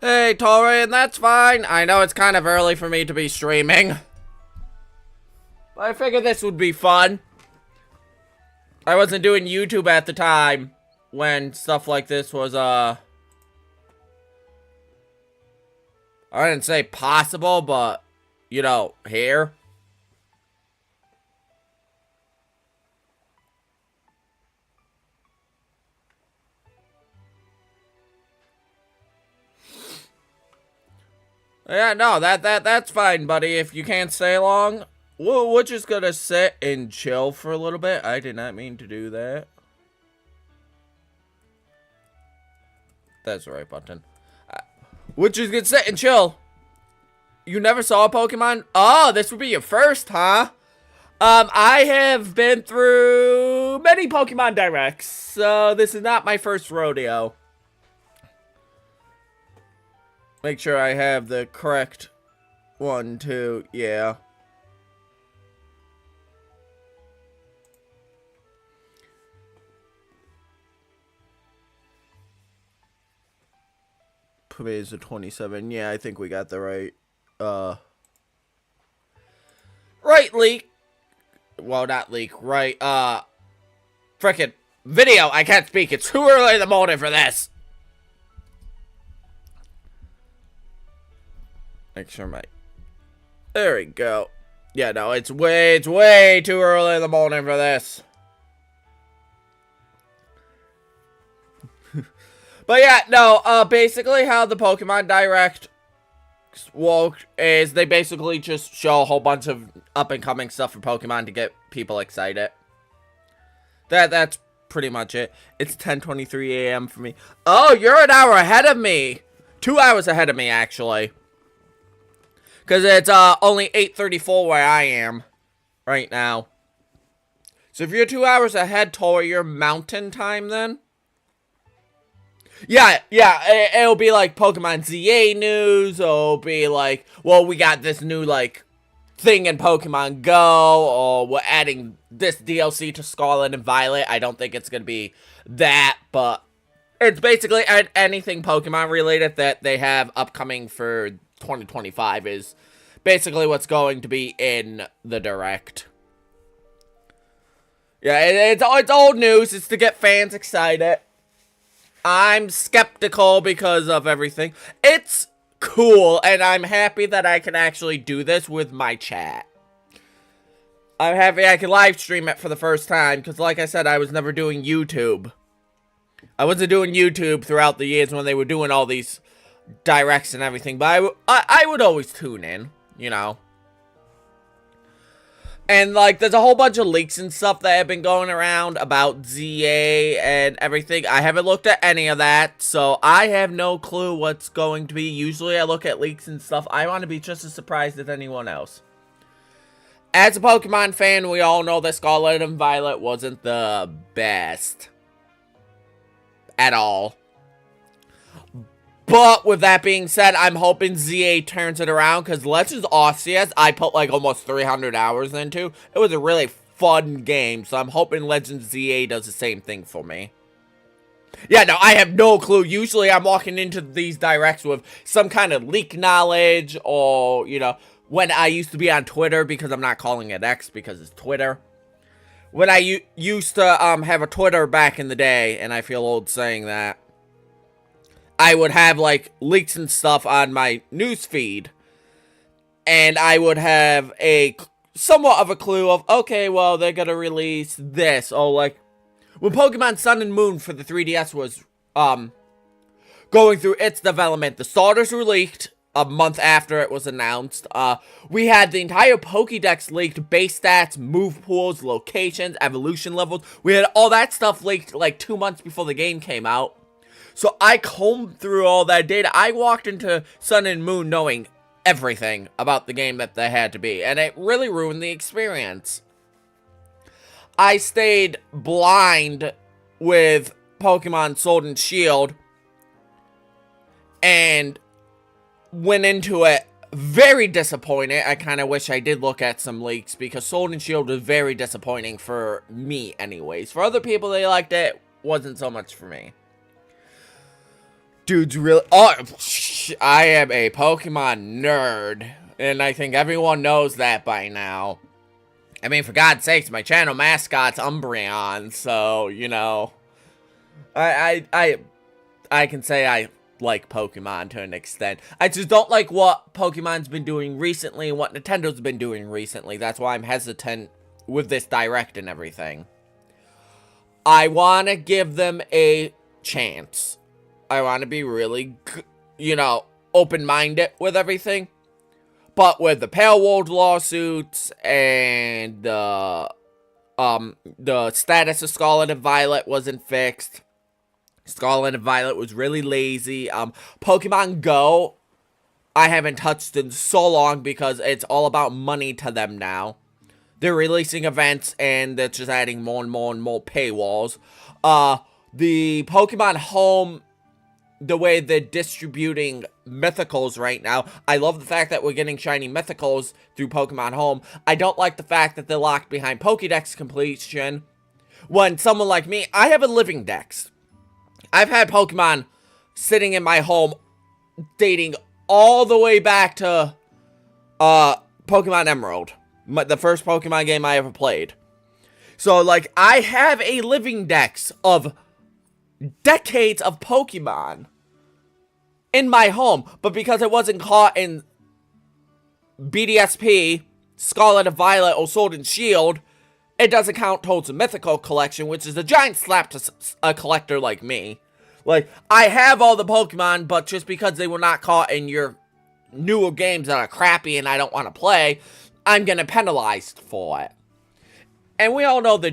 Hey, Torian, that's fine. I know it's kind of early for me to be streaming. But I figured this would be fun. I wasn't doing YouTube at the time when stuff like this was, I didn't say possible, but, you know, here. Yeah, no, that's fine, buddy. If you can't stay long, we're just gonna sit and chill for a little bit. I did not mean to do that. That's the right button. We're just gonna sit and chill. You never saw a Pokemon? Oh, this would be your first, huh? I have been through many Pokemon Directs, so this is not my first rodeo. Make sure I have the correct one, too. Yeah. Today's the 27. Yeah, I think we got the right, right leak. Well, not leak. Right, frickin' video. I can't speak. It's too early in the morning for this. Make sure my... There we go. Yeah, no, it's way too early in the morning for this. But yeah, no, basically how the Pokemon Direct worked is they basically just show a whole bunch of up-and-coming stuff for Pokemon to get people excited. That's pretty much it. It's 10:23 a.m. for me. Oh, you're an hour ahead of me. 2 hours ahead of me, actually. Because it's only 8:34 where I am right now. So if you're 2 hours ahead, Tori, you're mountain time then? Yeah, it'll be like Pokemon ZA news, it'll be like, well, we got this new, like, thing in Pokemon Go, or we're adding this DLC to Scarlet and Violet. I don't think it's gonna be that, but it's basically anything Pokemon related that they have upcoming for 2025 is basically what's going to be in the Direct. Yeah, it's old news. It's to get fans excited. I'm skeptical because of everything. It's cool, and I'm happy that I can actually do this with my chat. I'm happy I can live stream it for the first time, because like I said, I was never doing YouTube. I wasn't doing YouTube throughout the years when they were doing all these directs and everything, but I would always tune in, you know. And, like, there's a whole bunch of leaks and stuff that have been going around about ZA and everything. I haven't looked at any of that, so I have no clue what's going to be. Usually I look at leaks and stuff. I want to be just as surprised as anyone else. As a Pokemon fan, we all know that Scarlet and Violet wasn't the best. At all. But with that being said, I'm hoping ZA turns it around, because Legends Arceus, I put like almost 300 hours into. It was a really fun game, so I'm hoping Legends ZA does the same thing for me. Yeah, no, I have no clue. Usually I'm walking into these directs with some kind of leak knowledge, or, you know, when I used to be on Twitter, because I'm not calling it X because it's Twitter. When I used to have a Twitter back in the day, and I feel old saying that, I would have, like, leaks and stuff on my news feed, and I would have a somewhat of a clue of, okay, well, they're gonna release this, or, like, when Pokemon Sun and Moon for the 3DS was, going through its development, the starters were leaked a month after it was announced. We had the entire Pokédex leaked, base stats, move pools, locations, evolution levels. We had all that stuff leaked, like, 2 months before the game came out. So I combed through all that data. I walked into Sun and Moon knowing everything about the game that they had to be, and it really ruined the experience. I stayed blind with Pokemon Sword and Shield, and went into it very disappointed. I kind of wish I did look at some leaks, because Sword and Shield was very disappointing for me anyways. For other people, they liked it. Wasn't so much for me. Dude's really... Oh, I am a Pokemon nerd. And I think everyone knows that by now. I mean, for God's sakes, my channel mascot's Umbreon. So, you know... I can say I like Pokemon to an extent. I just don't like what Pokemon's been doing recently and what Nintendo's been doing recently. That's why I'm hesitant with this Direct and everything. I want to give them a chance. I want to be really, you know, open-minded with everything. But with the Pale World lawsuits and the status of Scarlet and Violet wasn't fixed. Scarlet and Violet was really lazy. Pokemon Go, I haven't touched in so long because it's all about money to them now. They're releasing events and they're just adding more and more and more paywalls. The Pokemon Home, the way they're distributing mythicals right now, I love the fact that we're getting shiny mythicals through Pokemon Home. I don't like the fact that they're locked behind Pokédex completion. When someone like me, I have a living dex. I've had Pokemon sitting in my home dating all the way back to Pokemon Emerald. The first Pokemon game I ever played. So, like, I have a living dex of decades of Pokemon in my home. But because it wasn't caught in BDSP, Scarlet and Violet, or Sword and Shield, it doesn't count towards the Mythical Collection, which is a giant slap to a collector like me. Like, I have all the Pokemon, but just because they were not caught in your newer games that are crappy and I don't want to play, I'm getting penalized for it. And we all know they're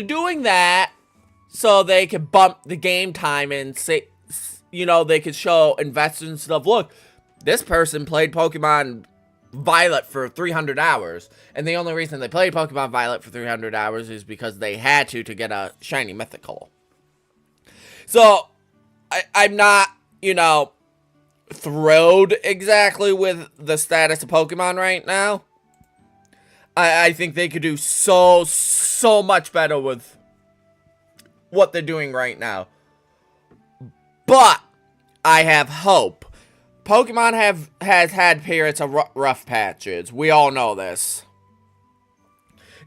doing that so they can bump the game time and say, you know, they could show investors and stuff, look, this person played Pokemon Violet for 300 hours. And the only reason they played Pokemon Violet for 300 hours is because they had to get a shiny mythical. So, I'm not, you know, thrilled exactly with the status of Pokemon right now. I think they could do so much better with what they're doing right now. But I have hope. Pokemon has had periods of rough patches. We all know this.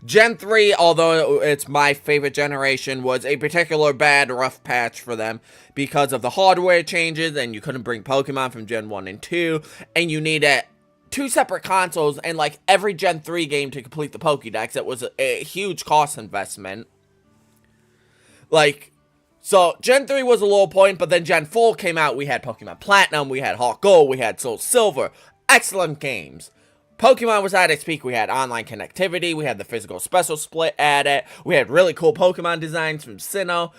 Gen 3, although it's my favorite generation, was a particular bad rough patch for them because of the hardware changes, and you couldn't bring Pokemon from Gen 1 and 2, and you needed 2 separate consoles and like every Gen 3 game to complete the Pokédex. It was a huge cost investment. Like, so Gen 3 was a low point, but then Gen 4 came out. We had Pokemon Platinum, we had Heart Gold, we had Soul Silver. Excellent games. Pokemon was at its peak. We had online connectivity, we had the physical special split at it, we had really cool Pokemon designs from Sinnoh.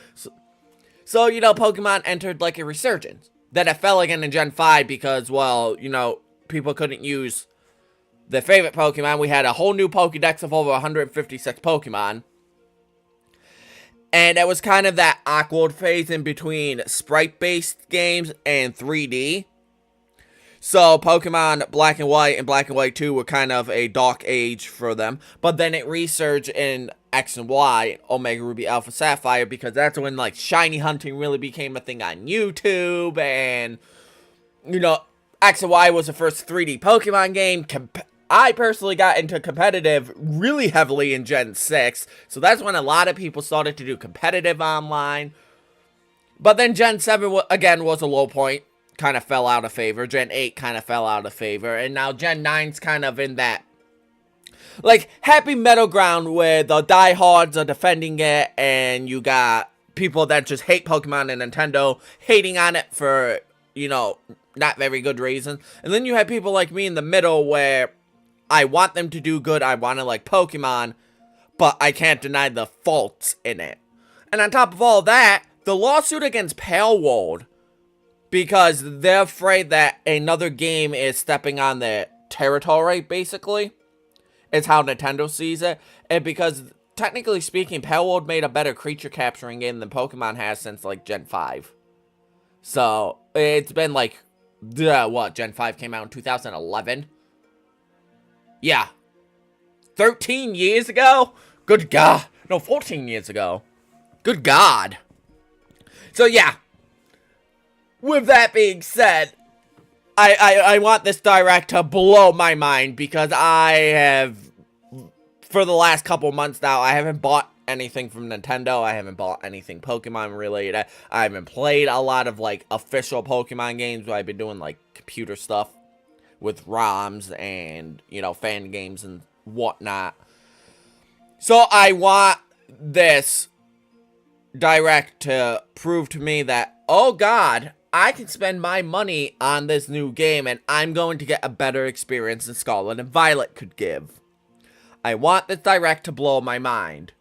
So, you know, Pokemon entered like a resurgence. Then it fell again in Gen 5 because, well, you know, people couldn't use their favorite Pokemon. We had a whole new Pokédex of over 156 Pokemon. And it was kind of that awkward phase in between sprite-based games and 3D. So, Pokemon Black and White and Black and White 2 were kind of a dark age for them. But then it resurged in X and Y, Omega Ruby Alpha Sapphire, because that's when, like, shiny hunting really became a thing on YouTube. And, you know, X and Y was the first 3D Pokemon game. I personally got into competitive really heavily in Gen 6. So that's when a lot of people started to do competitive online. But then Gen 7, again, was a low point. Kind of fell out of favor. Gen 8 kind of fell out of favor. And now Gen 9's kind of in that, like, happy middle ground where the diehards are defending it. And you got people that just hate Pokemon and Nintendo hating on it for, you know, not very good reasons. And then you have people like me in the middle where I want them to do good. I want to like Pokemon, but I can't deny the faults in it. And on top of all that, the lawsuit against Pale World, because they're afraid that another game is stepping on their territory, basically, is how Nintendo sees it. And because, technically speaking, Pale World made a better creature capturing game than Pokemon has since, like, Gen 5. So, it's been, like, what, Gen 5 came out in 2011? Yeah. 13 years ago? Good God. No, 14 years ago. Good God. So, yeah. with that being said, I want this Direct to blow my mind because I have, for the last couple months now, I haven't bought anything from Nintendo. I haven't bought anything Pokemon related. I haven't played a lot of, like, official Pokemon games where I've been doing, like, computer stuff with ROMs and, you know, fan games and whatnot. So I want this Direct to prove to me that, oh god, I can spend my money on this new game and I'm going to get a better experience than Scarlet and Violet could give. I want this Direct to blow my mind.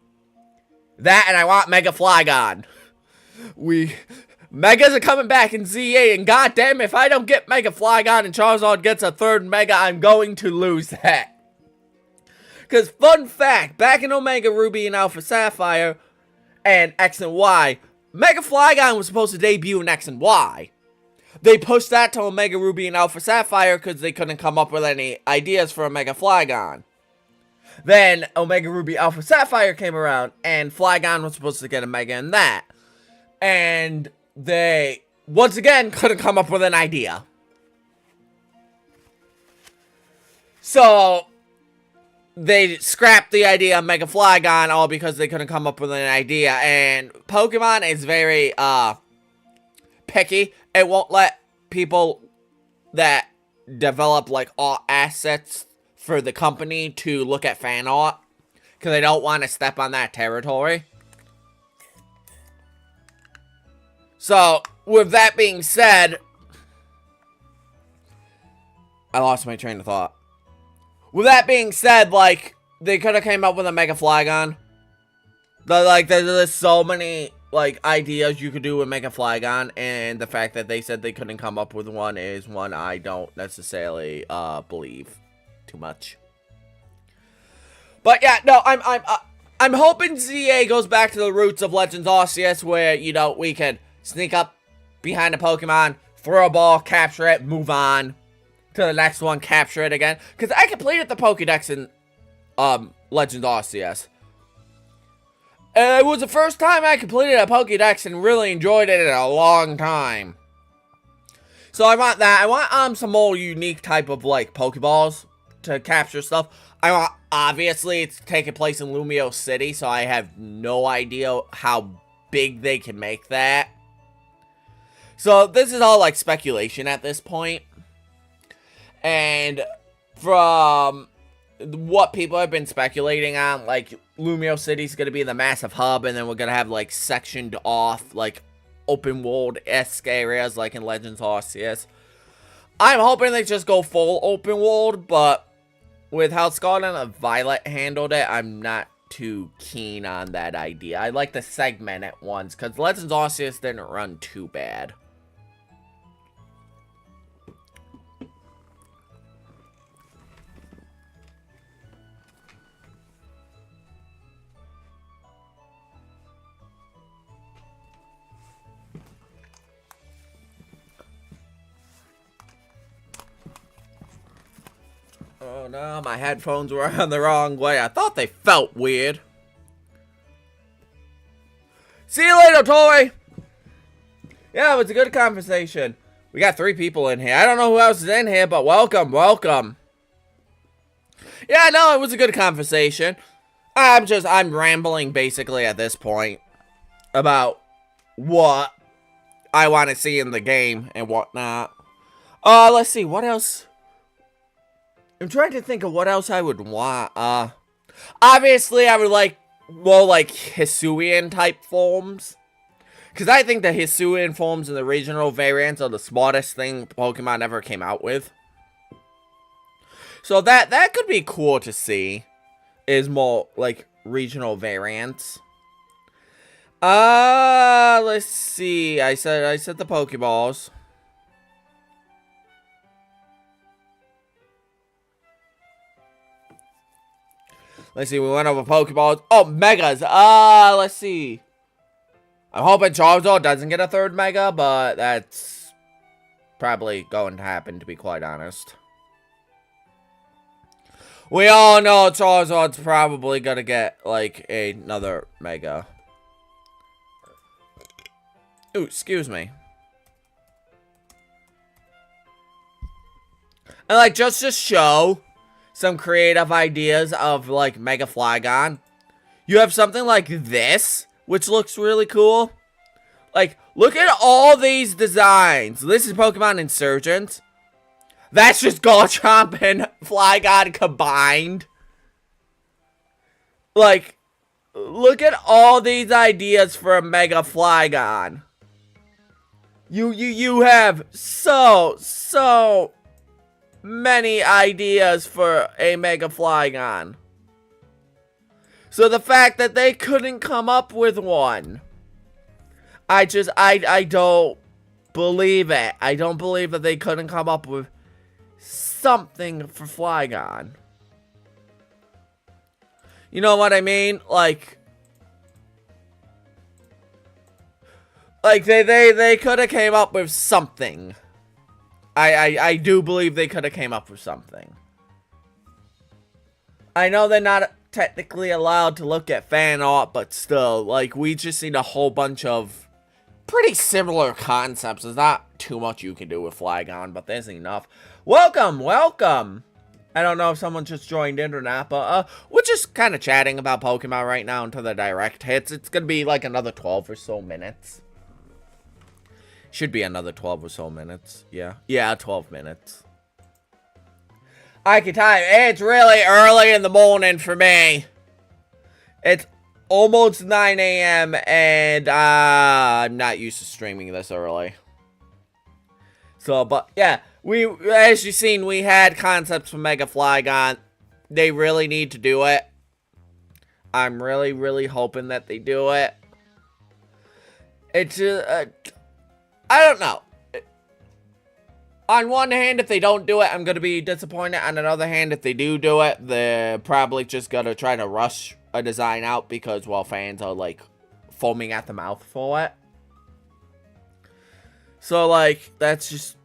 That, and I want Mega Flygon. Megas are coming back in ZA, and goddamn, if I don't get Mega Flygon and Charizard gets a third Mega, I'm going to lose that. Because, fun fact, back in Omega Ruby and Alpha Sapphire, and X and Y, Mega Flygon was supposed to debut in X and Y. They pushed that to Omega Ruby and Alpha Sapphire because they couldn't come up with any ideas for a Mega Flygon. Then, Omega Ruby Alpha Sapphire came around, and Flygon was supposed to get a Mega in that. And they, once again, couldn't come up with an idea. So, they scrapped the idea of Mega Flygon all because they couldn't come up with an idea. And Pokemon is very, picky. It won't let people that develop, like, all assets for the company to look at fan art, because they don't want to step on that territory. So, with that being said, I lost my train of thought. With that being said, like, they could have came up with a Mega Flygon. Like, there's so many, like, ideas you could do with Mega Flygon, and the fact that they said they couldn't come up with one is one I don't necessarily, believe too much. But yeah, no, I'm hoping ZA goes back to the roots of Legends Arceus, where, you know, we can sneak up behind a Pokemon, throw a ball, capture it, move on to the next one, capture it again. Because I completed the Pokédex in Legends Arceus. And it was the first time I completed a Pokédex and really enjoyed it in a long time. So I want that. I want some more unique type of, like, Pokeballs to capture stuff. I want, obviously, it's taking place in Lumio City, so I have no idea how big they can make that. So this is all, like, speculation at this point. And from what people have been speculating on, like, Lumio City's gonna be the massive hub, and then we're gonna have, like, sectioned off, like, open world-esque areas, like in Legends Arceus. I'm hoping they just go full open world, but with how Scarlet and Violet handled it, I'm not too keen on that idea. I like to segment it once, because Legends Arceus didn't run too bad. Oh no, my headphones were on the wrong way. I thought they felt weird. See you later, Tori! Yeah, it was a good conversation. We got 3 people in here. I don't know who else is in here, but welcome, welcome. Yeah, no, it was a good conversation. I'm rambling basically at this point about what I want to see in the game and whatnot. Let's see, what else? I'm trying to think of what else I would want. Obviously, I would like more, like, Hisuian type forms. Because I think the Hisuian forms and the regional variants are the smartest thing Pokemon ever came out with. So that could be cool to see. Is more, like, regional variants. Let's see. I said the Pokeballs. Let's see, we went over Pokeballs. Oh, Megas. Let's see. I'm hoping Charizard doesn't get a 3rd Mega, but that's probably going to happen, to be quite honest. We all know Charizard's probably gonna get, like, another Mega. Ooh, excuse me. And like, just to show some creative ideas of like Mega Flygon, you have something like this, which looks really cool. Like, look at all these designs. This is Pokemon Insurgent. That's just Garchomp and Flygon combined. Like, look at all these ideas for a Mega Flygon. You have so many ideas for a Mega Flygon. So the fact that they couldn't come up with one, I don't believe it. I don't believe that they couldn't come up with something for Flygon. You know what I mean? Like they could have came up with something. I do believe they could have came up with something. I know they're not technically allowed to look at fan art, but still, like, we just seen a whole bunch of pretty similar concepts. There's not too much you can do with Flygon, but there's enough. Welcome, welcome. I don't know if someone just joined in or not, but we're just kind of chatting about Pokemon right now until the direct hits. It's gonna be like another 12 or so minutes. Should be another 12 or so minutes. Yeah, 12 minutes. I can time. It's really early in the morning for me. It's almost 9 a.m. and I'm not used to streaming this early. So, but yeah, as you've seen, we had concepts for Mega Flygon. They really need to do it. I'm really hoping that they do it. It's I don't know. On one hand, if they don't do it, I'm going to be disappointed. On another hand, if they do it, they're probably just going to try to rush a design out because, well, fans are, like, foaming at the mouth for it. So, like, that's just...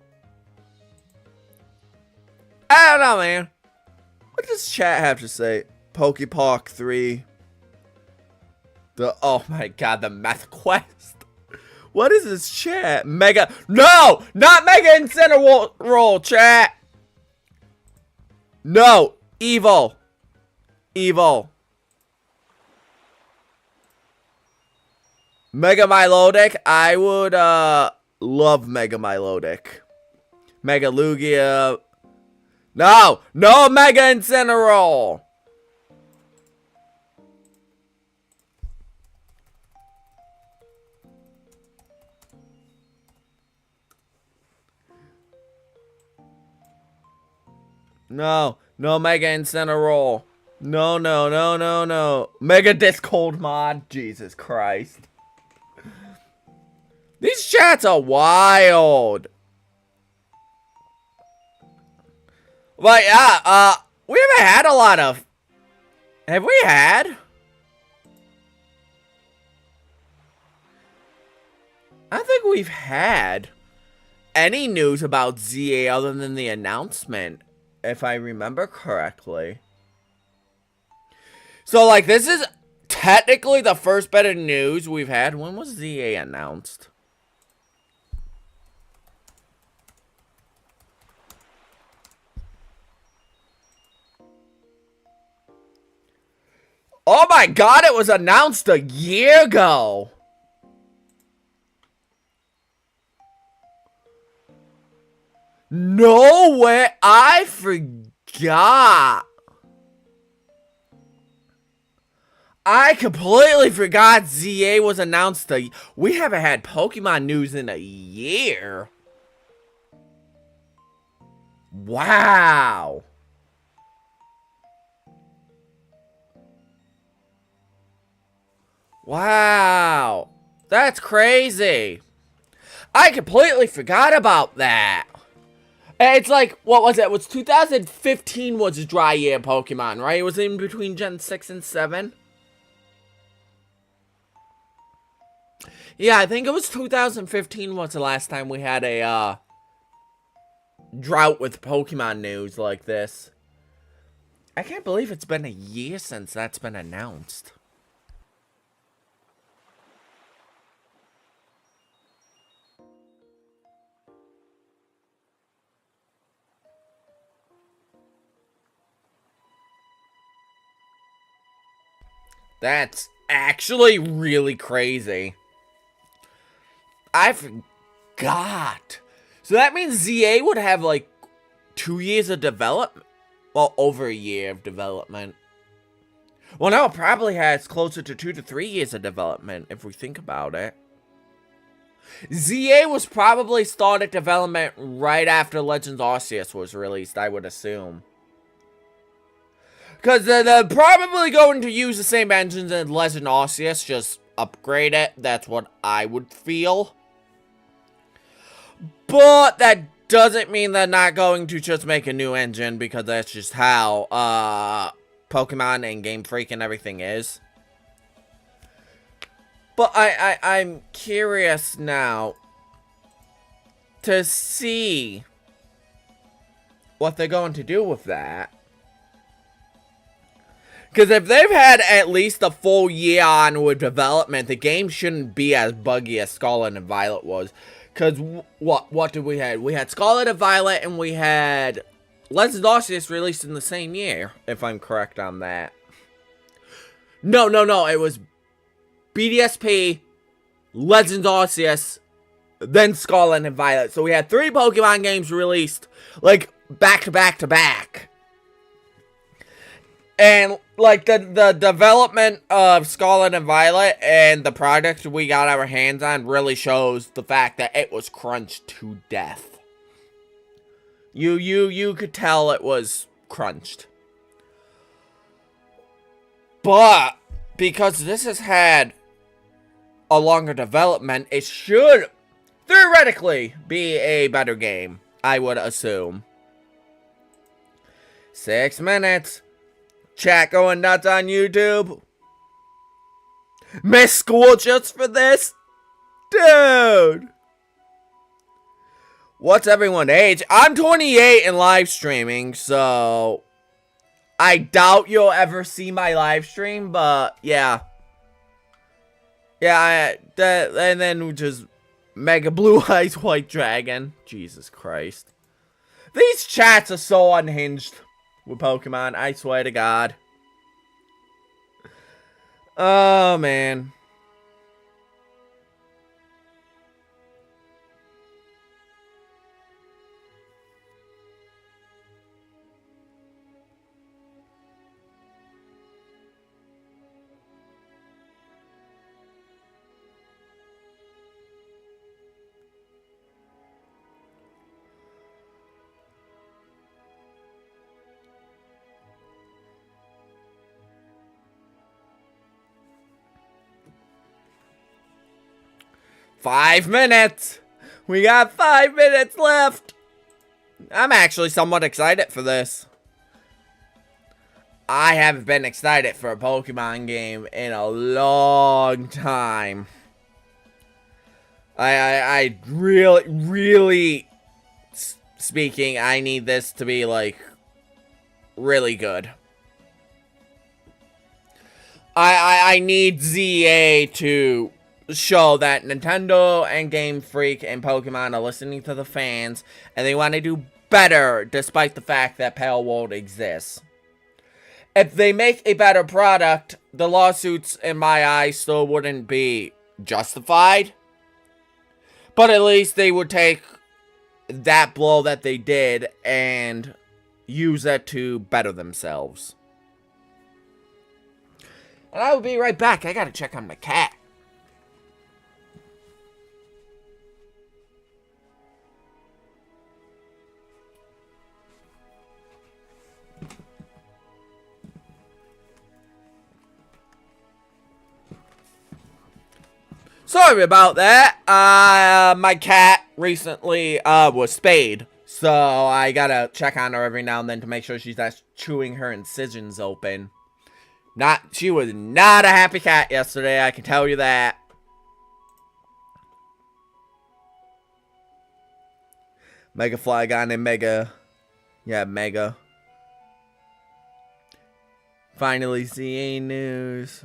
I don't know, man. What does chat have to say? Pokepark 3. Oh my god, the Meth Quest. What is this chat? Mega... No! Not Mega Incineroar, chat! No! Evil. Evil. Mega Milotic? I would, love Mega Milotic. Mega Lugia... No! No Mega Incineroar! No, no Mega Incineroar. No. Mega Discord mod. Jesus Christ. These chats are wild. But yeah, we haven't had a lot of... Have we had? I don't think we've had any news about ZA other than the announcement, if I remember correctly. So, like, this is technically the first bit of news we've had. When was ZA announced? Oh my god, it was announced a year ago! No way! I forgot! I completely forgot ZA was announced we haven't had Pokemon news in a year. Wow. Wow. That's crazy. I completely forgot about that. It's like, what was it? It was 2015 was a dry year Pokemon, right? It was in between Gen 6 and 7. Yeah, I think it was 2015 was the last time we had a, drought with Pokemon news like this. I can't believe it's been a year since that's been announced. That's actually really crazy. I forgot. So that means ZA would have like 2 years of development. Well, over a year of development. Well, no, it probably has closer to 2 to 3 years of development if we think about it. ZA was probably started development right after Legends Arceus was released, I would assume. Because they're probably going to use the same engines as Legend Arceus, just upgrade it. That's what I would feel. But that doesn't mean they're not going to just make a new engine, because that's just how Pokemon and Game Freak and everything is. But I'm curious now to see what they're going to do with that. Because if they've had at least a full year on with development, the game shouldn't be as buggy as Scarlet and Violet was. Because what did we have? We had Scarlet and Violet, and we had Legends Arceus released in the same year, if I'm correct on that. No, it was BDSP, Legends Arceus, then Scarlet and Violet. So we had 3 Pokemon games released, like, back to back to back. And, like, the development of Scarlet and Violet and the product we got our hands on really shows the fact that it was crunched to death. You could tell it was crunched. But, because this has had a longer development, it should theoretically be a better game, I would assume. 6 minutes. Chat going nuts on YouTube. Miss school just for this? Dude. What's everyone's age? I'm 28 and live streaming, so I doubt you'll ever see my live stream, but yeah. Yeah, and then just Mega Blue Eyes White Dragon. Jesus Christ. These chats are so unhinged with Pokemon, I swear to God. Oh, man. Five minutes. We got 5 minutes left. I'm actually somewhat excited for this. I haven't been excited for a Pokemon game in a long time. I really speaking, I need this to be, like, really good. I need ZA to show that Nintendo and Game Freak and Pokemon are listening to the fans, and they want to do better despite the fact that Pale World exists. If they make a better product, the lawsuits, in my eyes, still wouldn't be justified. But at least they would take that blow that they did and use it to better themselves. And I will be right back. I gotta check on my cat. Sorry about that. My cat recently was spayed, so I gotta check on her every now and then to make sure she's not chewing her incisions open. She was not a happy cat yesterday, I can tell you that. Mega Flygon and Mega. Yeah, Mega. Finally, CA news.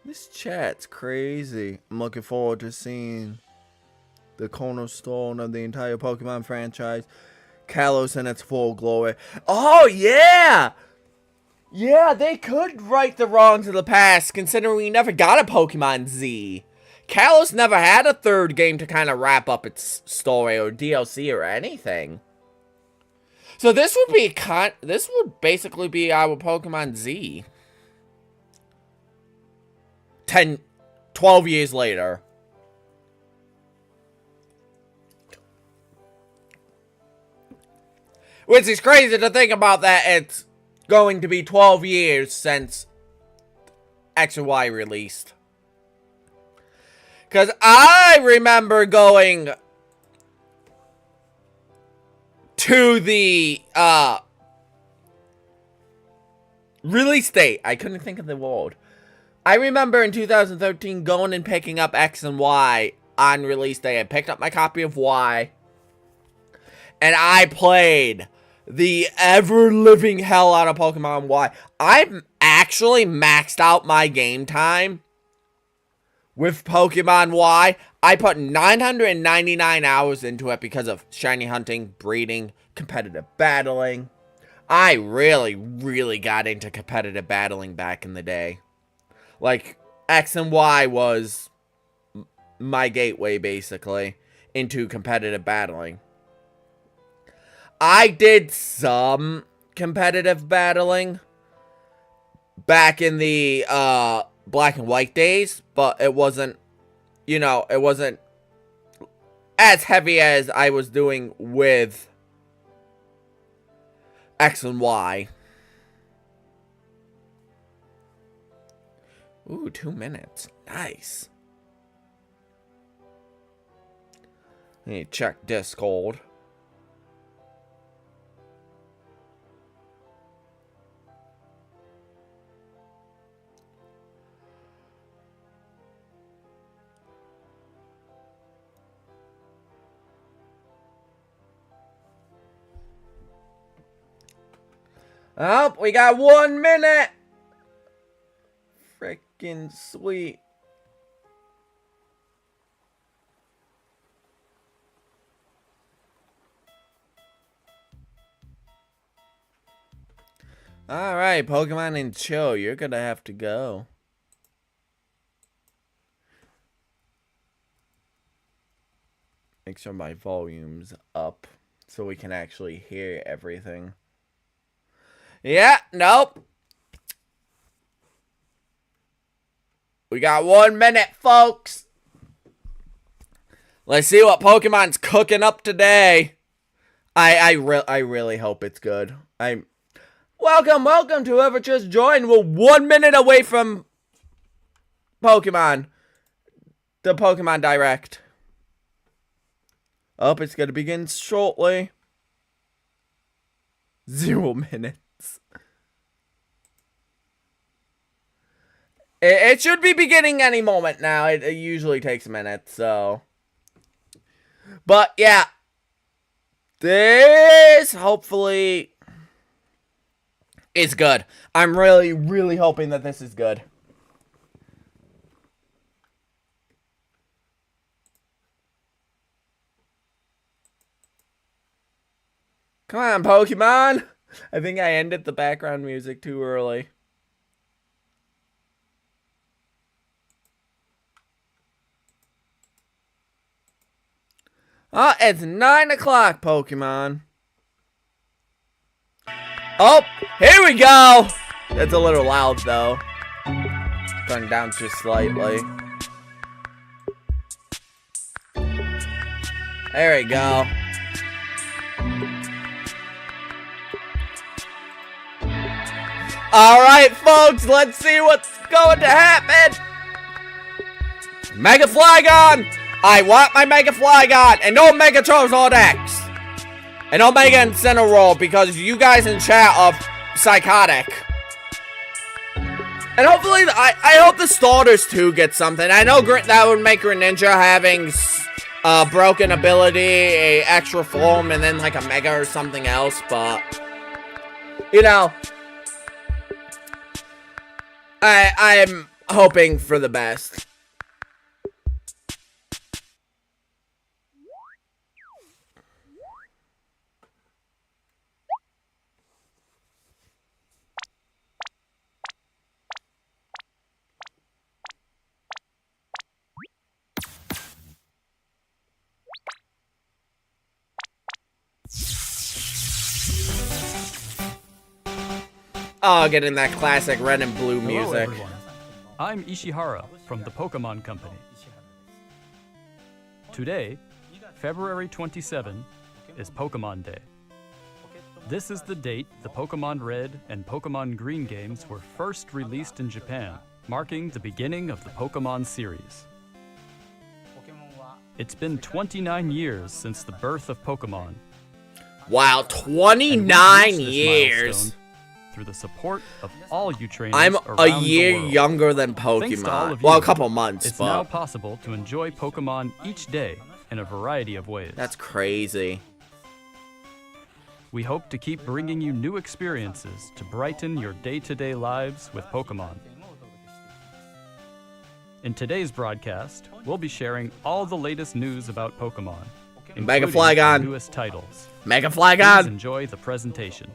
This chat's crazy. I'm looking forward to seeing the cornerstone of the entire Pokemon franchise, Kalos in its full glory. Oh, yeah! Yeah, they could right the wrongs of the past, considering we never got a Pokemon Z. Kalos never had a third game to kind of wrap up its story or DLC or anything. So this would basically be our Pokemon Z. 12 years later. Which is crazy to think about that it's going to be 12 years since X and Y released. Because I remember going to the release date. I couldn't think of the word. I remember in 2013 going and picking up X and Y on release day. I picked up my copy of Y. And I played the ever-living hell out of Pokemon Y. I've actually maxed out my game time with Pokemon Y. I put 999 hours into it because of shiny hunting, breeding, competitive battling. I really, really got into competitive battling back in the day. Like, X and Y was my gateway, basically, into competitive battling. I did some competitive battling back in the Black and White days, but it wasn't, you know, it wasn't as heavy as I was doing with X and Y. Ooh, 2 minutes. Nice. Let me check Discord. Oh, we got 1 minute. Freaking sweet. Alright, Pokemon and Chill, you're gonna have to go. Make sure my volume's up so we can actually hear everything. Yeah, nope. We got 1 minute, folks. Let's see what Pokemon's cooking up today. I really hope it's good. Welcome to whoever just joined. We're 1 minute away from Pokemon. The Pokemon Direct. Oh, it's gonna begin shortly. 0 minutes. It should be beginning any moment now. It usually takes minutes, so. But, yeah. This, hopefully, is good. I'm really, really hoping that this is good. Come on, Pokemon. I think I ended the background music too early. Oh, it's 9 o'clock, Pokemon. Oh, here we go. That's a little loud, though. Turn down just slightly. There we go. Alright, folks, let's see what's going to happen. Mega Flygon! I want my Mega Flygon! And no Mega Charizard X! And no Mega Incineroar, because you guys in chat are psychotic. And hopefully, I hope the starters too get something. I know that would make Greninja having broken ability, a extra form, and then like a Mega or something else, but you know, I'm hoping for the best. Oh, getting that classic red and blue music. Hello, everyone. I'm Ishihara from the Pokémon Company. Today, February 27, is Pokémon Day. This is the date the Pokémon Red and Pokémon Green games were first released in Japan, marking the beginning of the Pokémon series. It's been 29 years since the birth of Pokémon. Wow, 29 years. Through the support of all you trainers I'm around a year the world. younger than Thanks to all Pokemon. of Well, a you, couple months, it's but now possible to enjoy Pokemon each day in a variety of ways. that's crazy. We hope to keep bringing you new experiences to brighten your day-to-day lives with Pokemon. In today's broadcast, we'll be sharing all the latest news about Pokemon, Mega including Flygon. the newest titles. Mega Please Flygon. enjoy the presentation.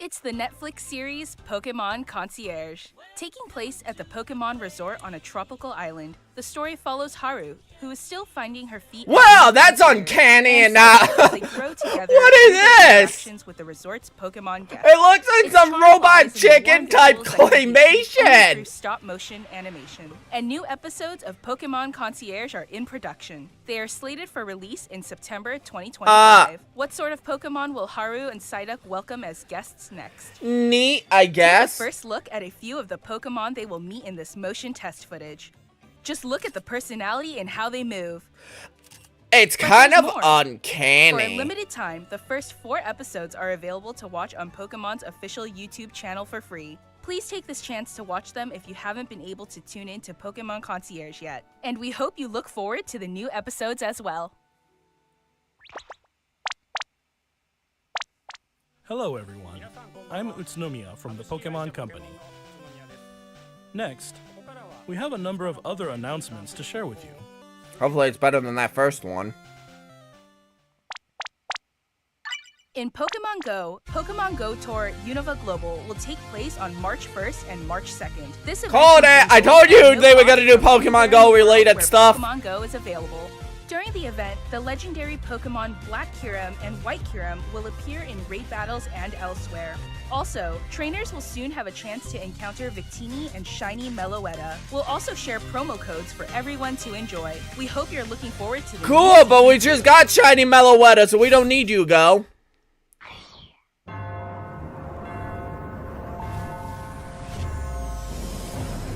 It's the Netflix series Pokémon Concierge. Taking place at the Pokémon Resort on a tropical island, the story follows Haru, who is still finding her feet. Wow, that's uncanny and as they grow together What is through their this? interactions with the resort's Pokémon guests. It looks like Its some charm robot lies in the chicken warm type visuals that can be seen only through claymation. stop-motion animation. And new episodes of Pokémon Concierge are in production. They are slated for release in September 2025. What sort of Pokémon will Haru and Psyduck welcome as guests next? Neat, I guess. First look at a few of the Pokémon they will meet in this motion test footage. Just look at the personality and how they move. It's But kind there's of more. For a uncanny. limited time, the first 4 episodes are available to watch on Pokemon's official YouTube channel for free. Please take this chance to watch them if you haven't been able to tune in to Pokémon Concierge yet. And we hope you look forward to the new episodes as well. Hello everyone, I'm Utsunomiya from the Pokémon Company. Next, we have a number of other announcements to share with you. Hopefully it's better than that first one. In Pokemon Go Tour Unova Global will take place on March 1st and March 2nd. This event Called it! I told you they were gonna do contains Pokemon Go related where stuff. Pokemon Go is available. During the event, the legendary Pokemon Black Kyurem and White Kyurem will appear in raid battles and elsewhere. Also, trainers will soon have a chance to encounter Victini and Shiny Meloetta. We'll also share promo codes for everyone to enjoy. We hope you're looking forward to the Cool, but we just got Shiny Meloetta, so we don't need you, Go.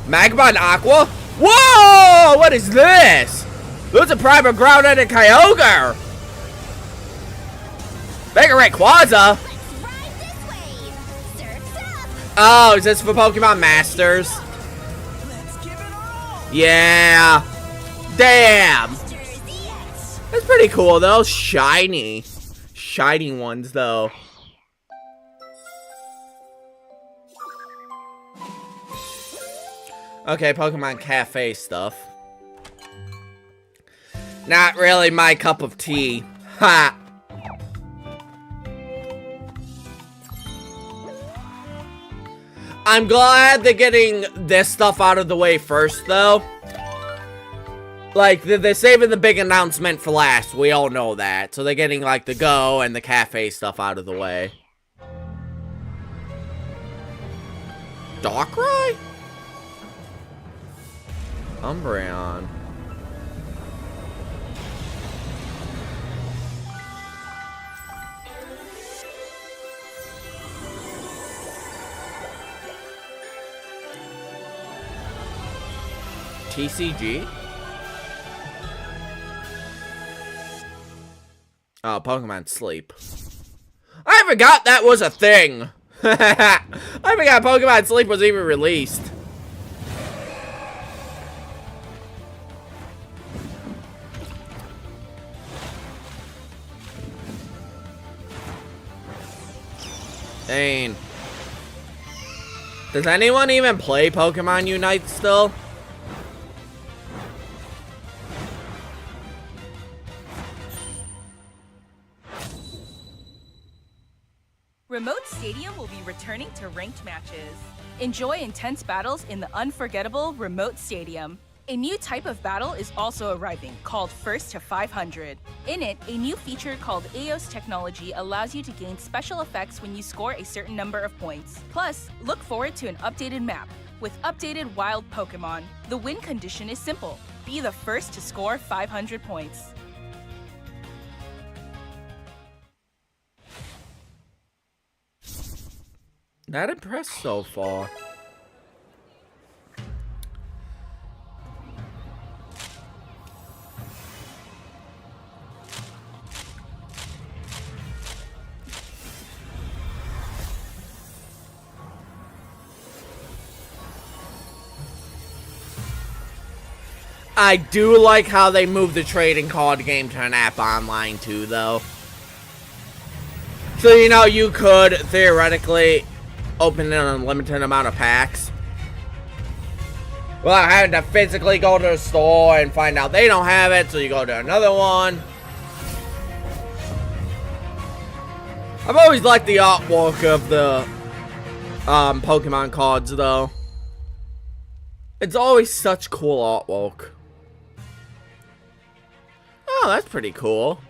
Magma and Aqua? Whoa! What is this? There's a private Groudon and Kyogre! Mega Rayquaza? Oh, is this for Pokemon Masters? Yeah. Damn. That's pretty cool, though. Shiny. Shiny ones, though. Okay, Pokemon Cafe stuff. Not really my cup of tea. Ha! I'm glad they're getting this stuff out of the way first, though. Like, they're saving the big announcement for last. We all know that. So they're getting, like, the Go and the Cafe stuff out of the way. Darkrai? Umbreon. TCG? Oh, Pokemon Sleep. I forgot that was a thing. I forgot Pokemon Sleep was even released. Dang. Does anyone even play Pokemon Unite still? Remote Stadium will be returning to ranked matches. Enjoy intense battles in the unforgettable Remote Stadium. A new type of battle is also arriving, called First to 500. In it, a new feature called EOS technology allows you to gain special effects when you score a certain number of points. Plus, look forward to an updated map. With updated wild Pokémon, the win condition is simple. Be the first to score 500 points. Not impressed so far. I do like how they moved the trading card game to an app online too, though. So, you know, you could theoretically open an unlimited amount of packs without having to physically go to the store and find out they don't have it, so you go to another one. I've always liked the artwork of the Pokemon cards, though. It's always such cool artwork. Oh, that's pretty cool.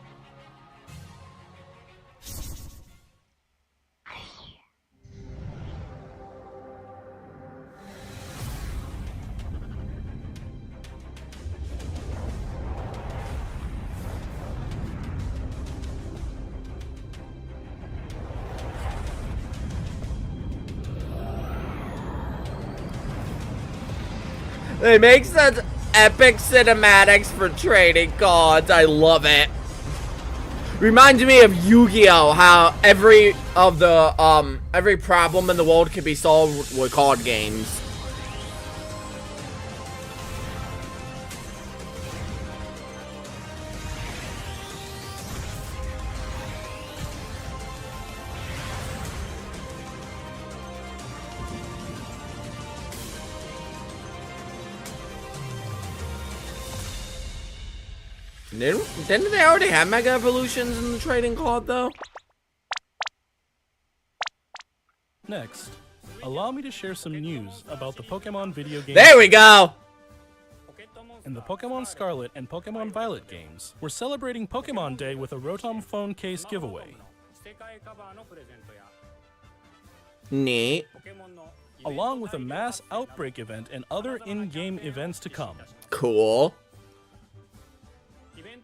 They make such epic cinematics for trading cards. I love it. Reminds me of Yu-Gi-Oh! How every problem in the world can be solved with card games. Didn't they already have Mega Evolutions in the trading card, though? Next, allow me to share some news about the Pokemon video game. There we go! In the Pokemon Scarlet and Pokemon Violet games, we're celebrating Pokemon Day with a Rotom phone case giveaway. Neat. Along with a mass outbreak event and other in-game events to come. Cool.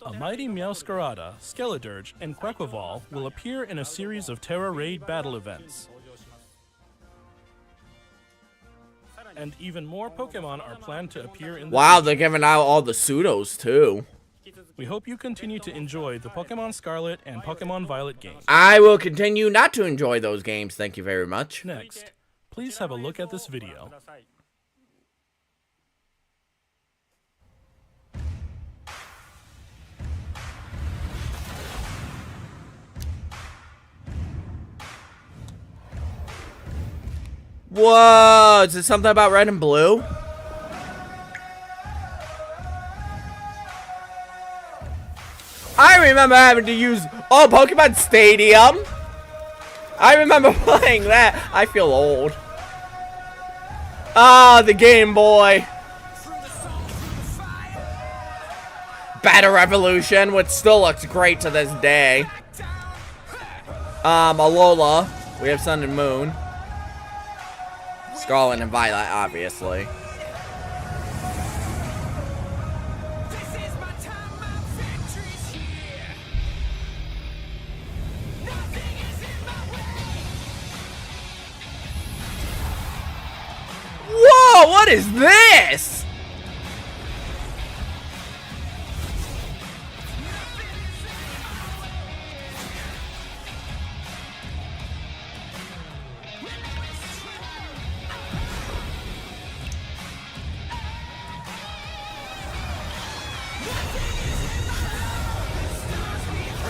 A mighty Meowscarada, Skeledirge, and Quaquaval will appear in a series of Terra Raid battle events. And even more Pokemon are planned to appear in the Wow, they're giving out all the pseudos, too. We hope you continue to enjoy the Pokemon Scarlet and Pokemon Violet games. I will continue not to enjoy those games, thank you very much. Next, please have a look at this video. Whoa, is it something about red and blue? I remember having to use, Pokemon Stadium. I remember playing that. I feel old. Ah, the Game Boy. Battle Revolution, which still looks great to this day. Alola. We have Sun and Moon. Scarlet and Violet, obviously. Whoa, what is this?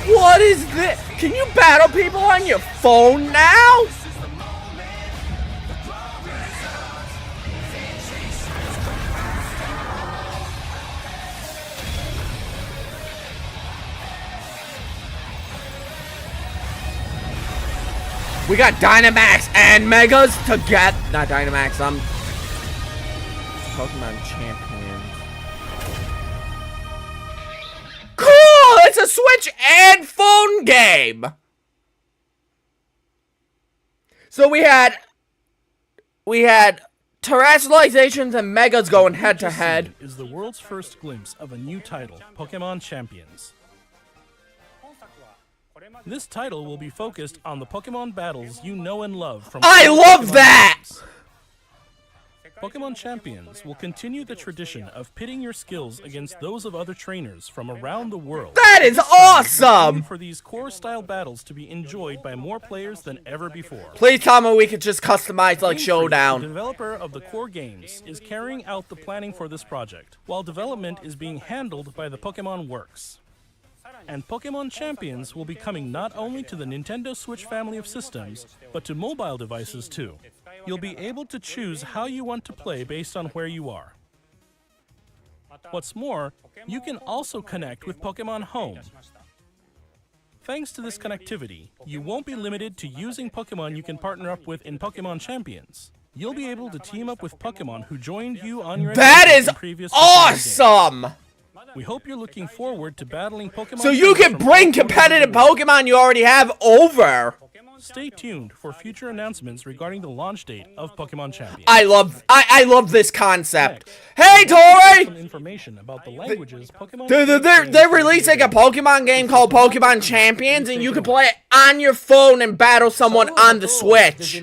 What is this? Can you battle people on your phone now? We got Dynamax and Megas to get, not Dynamax, Pokemon Champions. it's a Switch and phone game. So we had Terrestrializations and Megas going head to head. Is the world's first glimpse of a new title, Pokémon Champions. This title will be focused on the Pokémon battles you know and love from I love Pokemon that! games. Pokémon Champions will continue the tradition of pitting your skills against those of other trainers from around the world. That is This time, awesome! for these core-style battles to be enjoyed by more players than ever before. Please tell me we could just customize like Linktr.ee, Showdown. the developer of the core games, is carrying out the planning for this project, while development is being handled by the Pokémon Works. And Pokémon Champions will be coming not only to the Nintendo Switch family of systems, but to mobile devices too. You'll be able to choose how you want to play based on where you are. What's more, you can also connect with Pokémon Home. Thanks to this connectivity, you won't be limited to using Pokémon you can partner up with in Pokémon Champions. You'll be able to team up with Pokémon who joined you on your That adventures is in previous Pokémon games. awesome! We hope you're looking forward to battling Pokémon. So you can from bring all over the competitive world. Pokemon you already have over. Stay tuned for future announcements regarding the launch date of Pokémon Champions. I love this concept. Next, Hey, some Tori! information about the languages Pokémon. They're releasing a Pokemon game called Pokemon Champions, and you can play it on your phone and battle someone on the Switch.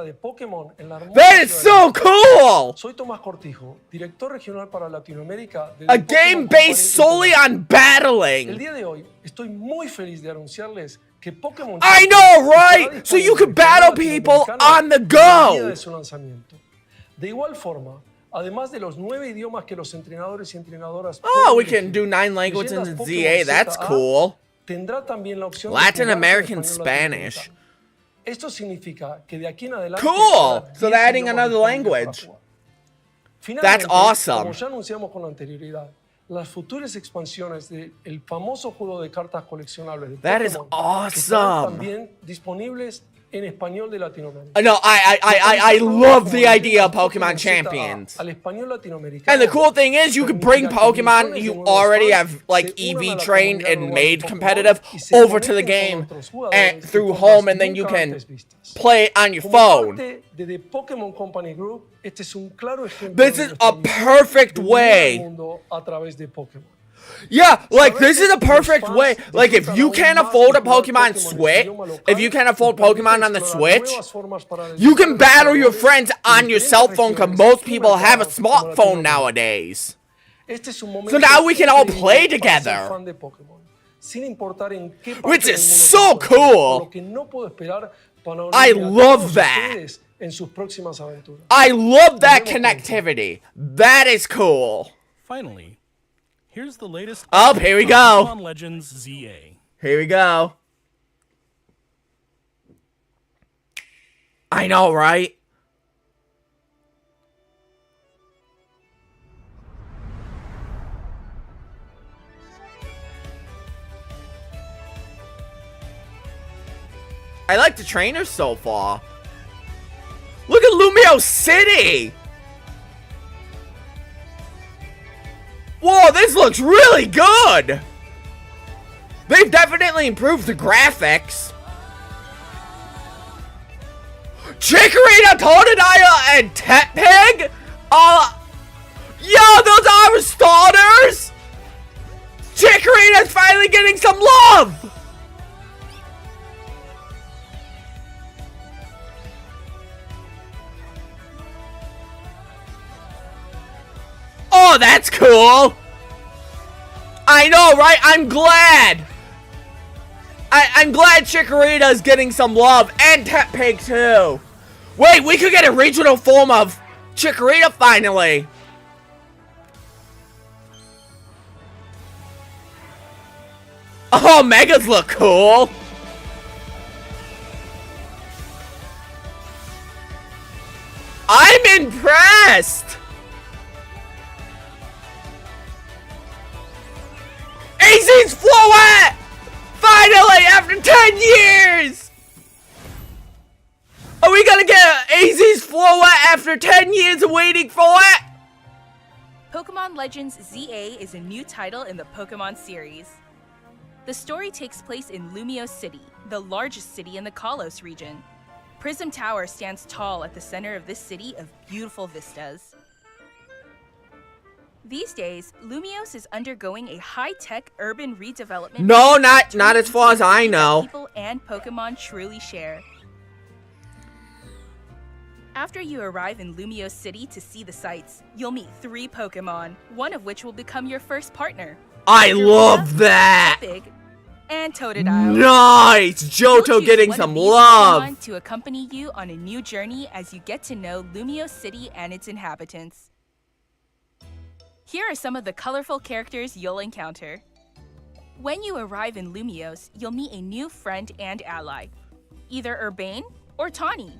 That is so cool! Soy Tomás Cortijo, director regional para Latinoamérica de A Pokémon game Company based solely on El battling. día de hoy estoy muy feliz de anunciarles que Pokémon I Champions know, estará right? So you disponible could en battle el people latinoamericano on the el día go. de su lanzamiento. De igual forma, además de los 9 idiomas que los entrenadores y entrenadoras Oh, pueden we can elegir, do 9 languages Leyendas in Pokémon ZA. That's ZA cool. tendrá también la opción de Latin jugarse en American español Spanish. latinoamericano. Esto significa que de aquí en adelante Cool. habrá So 10 they're adding idiomas another disponibles para language. jugar. That's Finalmente, awesome. Como ya anunciamos con anterioridad, las futuras expansiones del famoso juego de cartas coleccionables de That is Pokémon estarán awesome. también disponibles en español de Latinoamérica. No, I love the idea of Pokemon Champions. Al español latinoamericano, And the cool thing is, you can bring permitirá que Pokemon millones de you nuevos already fans have, like, se unan a EV la trained comunidad and global made de Pokémon competitive y se over to the conecten game con otros and jugadores de through formas home, and then you nunca can antes vistas. play it on your Como phone. parte de The Pokémon Company Group, este es un claro ejemplo This de is nuestra a misión perfect de unir al way. mundo a través de Pokémon. Yeah, like, this is a perfect way. Like, if you can't afford a Pokemon Switch, if you can't afford Pokemon on the Switch, you can battle your friends on your cell phone, because most people have a smartphone nowadays. So now we can all play together. Which is so cool. I love that. I love that connectivity. That is cool. Finally, here's the latest. Oh, here we go. Pokemon Legends ZA. Here we go. I know, right? I like the trainers so far. Look at Lumio City! Whoa, this looks really good! They've definitely improved the graphics. Chikorita, Totodile, and Tepig? Yo, those are our starters! Chikorita's finally getting some love! Oh, that's cool! I know, right? I'm glad! I'm glad Chikorita's getting some love, and Tepig too! Wait, we could get a regional form of Chikorita finally! Oh, Megas look cool! I'm impressed! AZ's Floette! Finally, after 10 years! Are we gonna get AZ's Floette after 10 years of waiting for it? Pokemon Legends ZA is a new title in the Pokemon series. The story takes place in Lumiose City, the largest city in the Kalos region. Prism Tower stands tall at the center of this city of beautiful vistas. These days, Lumiose is undergoing a high-tech urban redevelopment. No, not as far as I know. People and Pokemon truly share. After you arrive in Lumiose City to see the sights, you'll meet 3 Pokemon, one of which will become your first partner. I love that! Big and Totodile. Nice! Johto getting some love! Pokemon to accompany you on a new journey as you get to know Lumiose City and its inhabitants. Here are some of the colorful characters you'll encounter. When you arrive in Lumiose, you'll meet a new friend and ally, either Urbane or Tawny.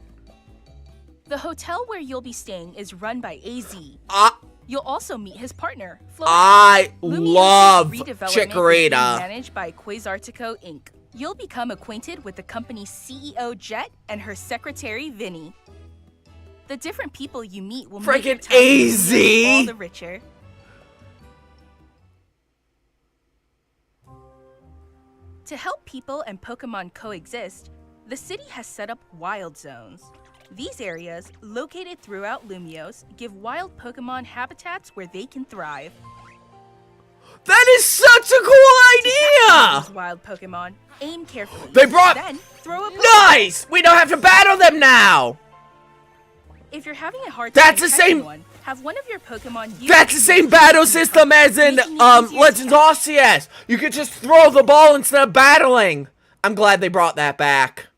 The hotel where you'll be staying is run by AZ. You'll also meet his partner, Florida. I love Chikorita. Chikorita. Managed by Quasartico Inc. You'll become acquainted with the company's CEO Jet and her secretary Vinny. The different people you meet will make your Freaking time in Lumiose all AZ. the richer. To help people and Pokemon coexist, the city has set up wild zones. These areas, located throughout Lumiose, give wild Pokemon habitats where they can thrive. That is such a cool idea! These wild Pokemon, aim carefully. They brought- Then throw a Pokemon. Nice! We don't have to battle them now! If you're having a hard That's time the catching same- one, have one of your Pokemon use That's the same battle system as in Legends Arceus. You could just throw the ball instead of battling. I'm glad they brought that back.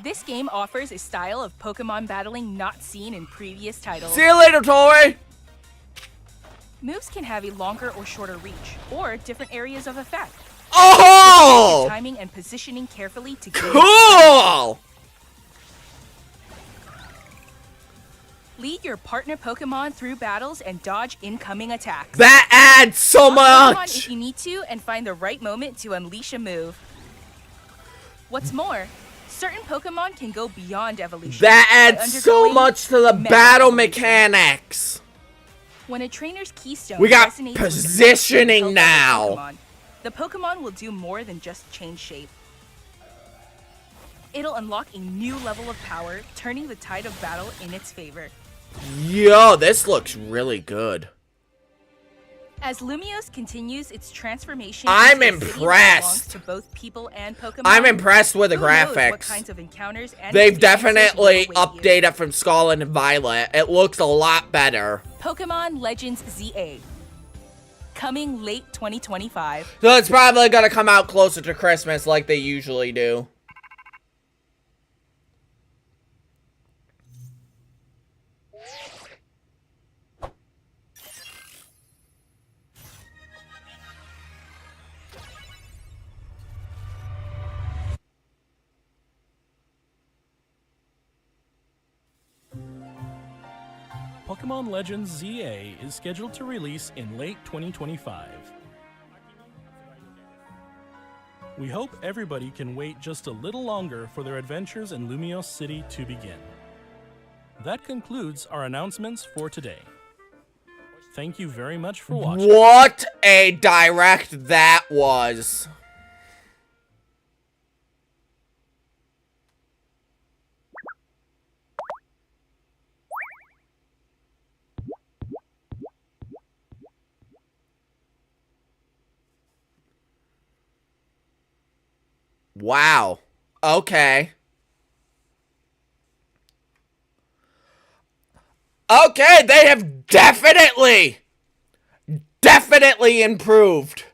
This game offers a style of Pokemon battling not seen in previous titles. See you later, Tori. Moves can have a longer or shorter reach, or different areas of effect. Oh! Timing and positioning carefully to gain. Cool! Lead your partner Pokemon through battles and dodge incoming attacks. That adds so Pokemon much! if you need to and find the right moment to unleash a move. What's more, certain Pokemon can go beyond evolution. That by adds so undergoing much to the mega battle evolution. mechanics. When a trainer's keystone We got resonates with the positioning of now. Pokemon, the Pokemon will do more than just change shape. It'll unlock a new level of power, turning the tide of battle in its favor. Yo, this looks really good. As Lumiose continues its transformation, I'm into a city that impressed. belongs to both people and Pokemon. I'm impressed with the Who knows what graphics. kinds of encounters and They've experiences definitely will await you. updated from Scarlet and Violet. It looks a lot better. Pokemon Legends ZA. Coming late 2025. So it's probably gonna come out closer to Christmas like they usually do. Pokemon Legends ZA is scheduled to release in late 2025. We hope everybody can wait just a little longer for their adventures in Lumiose City to begin. That concludes our announcements for today. Thank you very much for watching. What a direct that was. Wow. Okay. Okay, they have definitely improved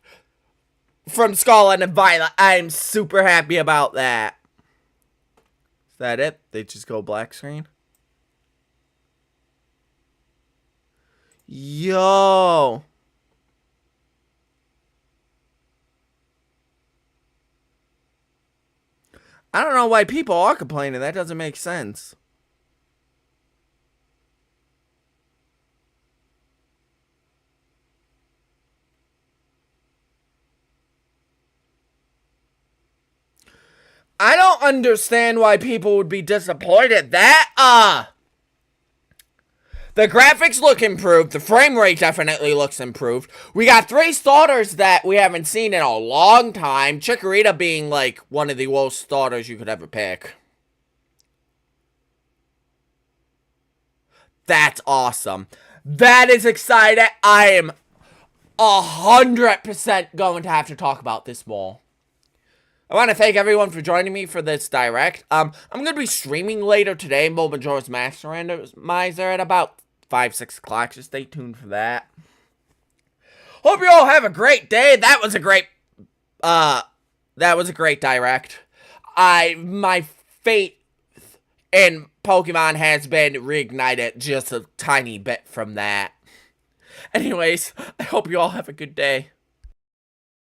from Scarlet and Violet. I'm super happy about that. Is that it? They just go black screen? Yo. I don't know why people are complaining. That doesn't make sense. I don't understand why people would be disappointed. The graphics look improved. The frame rate definitely looks improved. We got 3 starters that we haven't seen in a long time. Chikorita being, like, one of the worst starters you could ever pick. That's awesome. That is exciting. I am 100% going to have to talk about this more. I want to thank everyone for joining me for this direct. I'm going to be streaming later today, Majora's Mask Randomizer at about 5-6 o'clock. Just stay tuned for that. Hope you all have a great day. That was a great direct. My faith in Pokemon has been reignited just a tiny bit from that. Anyways, I hope you all have a good day.